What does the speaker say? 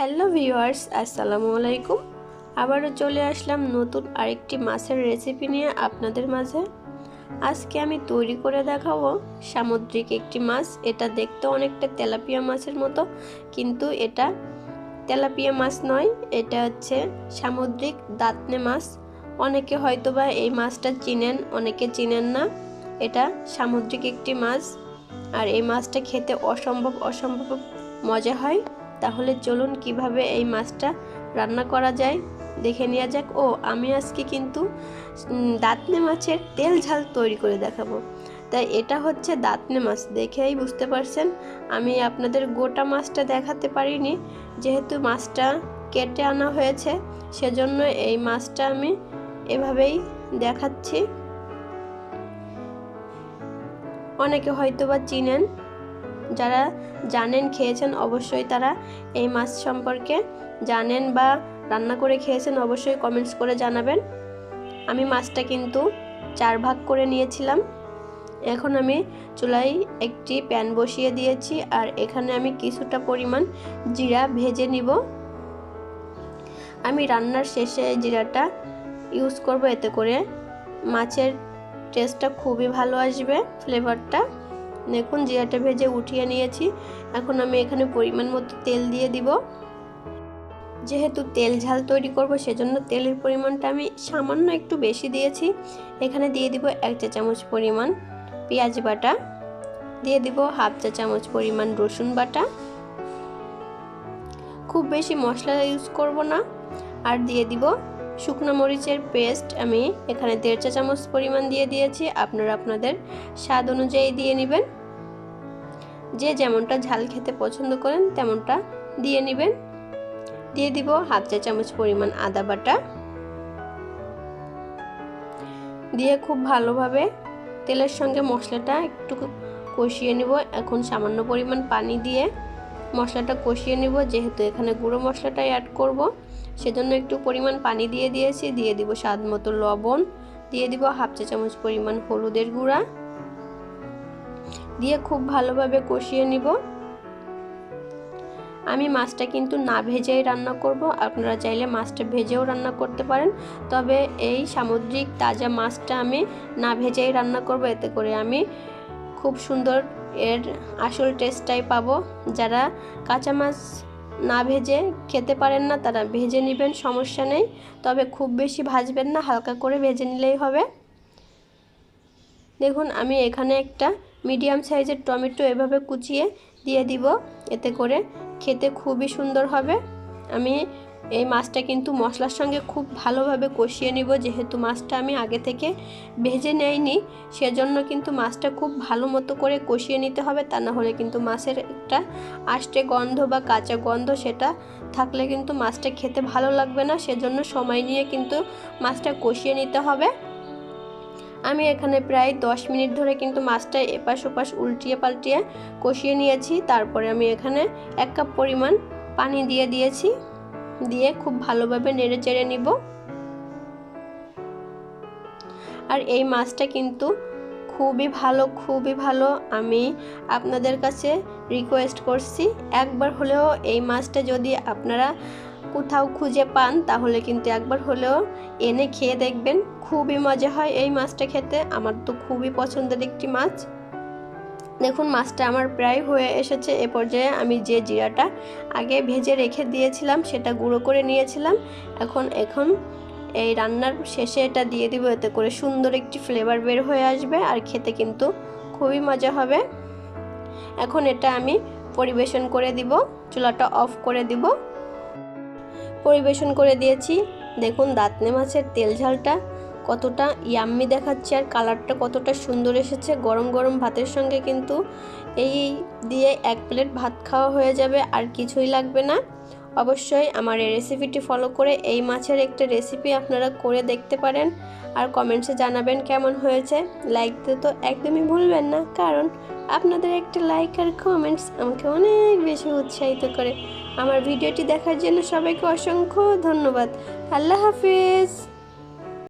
Hello viewers, আসসালামু আলাইকুম। আবারও চলে আসলাম নতুন আরেকটি মাছের রেসিপি নিয়ে আপনাদের মাঝে। আজকে আমি তৈরি করে দেখাবো সামুদ্রিক একটি মাছ। এটা দেখতে অনেকটা তেলাপিয়া মাছের মতো, কিন্তু এটা তেলাপিয়া মাছ নয়, এটা হচ্ছে সামুদ্রিক দাঁতনে মাছ। অনেকে হয়তোবা এই মাছটা চিনেন, অনেকে চিনেন না। এটা সামুদ্রিক একটি মাছ, আর এই মাছটা খেতে অসম্ভব মজা হয়। তাহলে চলুন কিভাবে এই মাছটা রান্না করা যায় দেখে নেওয়া যাক। আমি আজকে কিন্তু দাঁতনে মাছের তেল ঝাল তৈরি করে দেখাবো। তাই এটা হচ্ছে দাঁতনে মাছ, দেখেই বুঝতে পারছেন। আমি আপনাদের গোটা মাছটা দেখাতে পারিনি, যেহেতু মাছটা কেটে আনা হয়েছে, সেজন্য এই মাছটা আমি এভাবেই দেখাচ্ছি। অনেকে হয়তোবা চিনেন, যারা জানেন খেয়েছেন অবশ্যই তারা এই মাছ সম্পর্কে জানেন বা রান্না করে খেয়েছেন, অবশ্যই কমেন্টস করে জানাবেন। আমি মাছটা কিন্তু 4 ভাগ করে নিয়েছিলাম। এখন আমি চুলায় একটি প্যান বসিয়ে দিয়েছি, আর এখানে আমি কিছুটা পরিমাণ জিরা ভেজে নিব। আমি রান্নার শেষে জিরাটা ইউজ করব, এতে করে মাছের টেস্টটা খুবই ভালো আসবে, ফ্লেভারটা। দেখুন জিরাটা ভেজে উঠিয়ে নিয়েছি। এখন আমি এখানে পরিমাণ মতো তেল দিয়ে দিব। যেহেতু তেল ঝাল তৈরি করব, সেজন্য তেলের পরিমাণটা আমি সামান্য একটু বেশি দিয়েছি। এখানে দিয়ে দিব 1 চা চামচ পরিমাণ পেঁয়াজ বাটা, দিয়ে দিব 1/2 চা চামচ পরিমাণ রসুন বাটা। খুব বেশি মশলা ইউজ করব না। আর দিয়ে দিব শুকনো মরিচের পেস্ট, আমি এখানে 1.5 চা চামচ পরিমাণ দিয়ে দিয়েছি। আপনারা আপনাদের স্বাদ অনুযায়ী দিয়ে নেবেন, যে যেমনটা ঝাল খেতে পছন্দ করেন তেমনটা দিয়ে নেবেন। দিয়ে দিব 1/2 চা চামচ পরিমাণ আদা বাটা, দিয়ে খুব ভালোভাবে তেলের সঙ্গে মশলাটা একটু কষিয়ে নিব। এখন সামান্য পরিমাণ পানি দিয়ে মশলাটা কষিয়ে নিব, যেহেতু এখানে গুঁড়ো মশলাটাই অ্যাড করব, সেজন্য একটু পরিমাণ পানি দিয়ে দিয়েছি। দিয়ে দিব স্বাদ মতো লবণ, দিয়ে দিব 1/2 চা চামচ পরিমাণ হলুদের গুঁড়া, দিয়ে খুব ভালোভাবে কষিয়ে নিব। আমি মাছটা কিন্তু না ভেজেই রান্না করব, আপনারা চাইলে মাছটা ভেজেও রান্না করতে পারেন। তবে এই সামুদ্রিক তাজা মাছটা আমি না ভেজেই রান্না করব, এতে করে আমি খুব সুন্দর এর আসল টেস্টটাই পাবো। যারা কাঁচা মাছ না ভেজে খেতে পারেন না, তারা ভেজে নেবেন, সমস্যা নেই। তবে খুব বেশি ভাজবেন না, হালকা করে ভেজে নিলেই হবে। দেখুন আমি এখানে একটা মিডিয়াম সাইজের টমেটো এভাবে কুচিয়ে দিয়ে দিব, এতে করে খেতে খুবই সুন্দর হবে। আমি এই মাছটা কিন্তু মশলার সঙ্গে খুব ভালোভাবে কষিয়ে নিব, যেহেতু মাছটা আমি আগে থেকে ভেজে নেইনি, সেজন্য কিন্তু মাছটা খুব ভালো মতো করে কষিয়ে নিতে হবে। তা না হলে কিন্তু মাছের একটা আষ্টে গন্ধ বা কাঁচা গন্ধ সেটা থাকলে কিন্তু মাছটা খেতে ভালো লাগবে না। সেজন্য সময় নিয়ে কিন্তু মাছটা কষিয়ে নিতে হবে। আমি এখানে প্রায় 10 মিনিট ধরে কিন্তু মাছটা এপাশ ওপাশ উল্টিয়ে পাল্টিয়ে কষিয়ে নিয়েছি। তারপরে আমি এখানে 1 কাপ পরিমাণ পানি দিয়ে দিয়েছি, দিয়ে খুব ভালোভাবে নেড়ে চেড়ে নিব। আর এই মাছটা কিন্তু খুবই ভালো। আমি আপনাদের কাছে রিকোয়েস্ট করছি, একবার হলেও এই মাছটা যদি আপনারা কোথাও খুঁজে পান, তাহলে কিন্তু একবার হলেও এনে খেয়ে দেখবেন। খুবই মজা হয় এই মাছটা খেতে, আমার তো খুবই পছন্দের একটি মাছ। দেখুন মাছটা আমার প্রায় হয়ে এসেছে। এ পর্যায়ে আমি যে জিরাটা আগে ভেজে রেখে দিয়েছিলাম সেটা গুঁড়ো করে নিয়েছিলাম। এখন এই রান্নার শেষে এটা দিয়ে দিব, এতে করে সুন্দর একটি ফ্লেভার বের হয়ে আসবে, আর খেতে কিন্তু খুবই মজা হবে। এখন এটা আমি পরিবেশন করে দিব, চুলাটা অফ করে দিব। পরিবেশন করে দিয়েছি। দেখুন দাঁতনে মাছের তেল ঝালটা কতটা ইয়াম্মি দেখাচ্ছে, আর কালারটা কতটা সুন্দর এসেছে। গরম গরম ভাতের সঙ্গে কিন্তু এই দিয়ে 1 প্লেট ভাত খাওয়া হয়ে যাবে, আর কিছুই লাগবে না। অবশ্যই আমার এই রেসিপিটি ফলো করে এই মাছের একটা রেসিপি আপনারা করে দেখতে পারেন, আর কমেন্টসে জানাবেন কেমন হয়েছে। লাইক দিতে তো একদমই ভুলবেন না, কারণ আপনাদের একটা লাইক আর কমেন্টস আমাকে অনেক বেশি উৎসাহিত করে। আমার ভিডিওটি দেখার জন্য সবাইকে অসংখ্য ধন্যবাদ। আল্লাহ হাফিজ।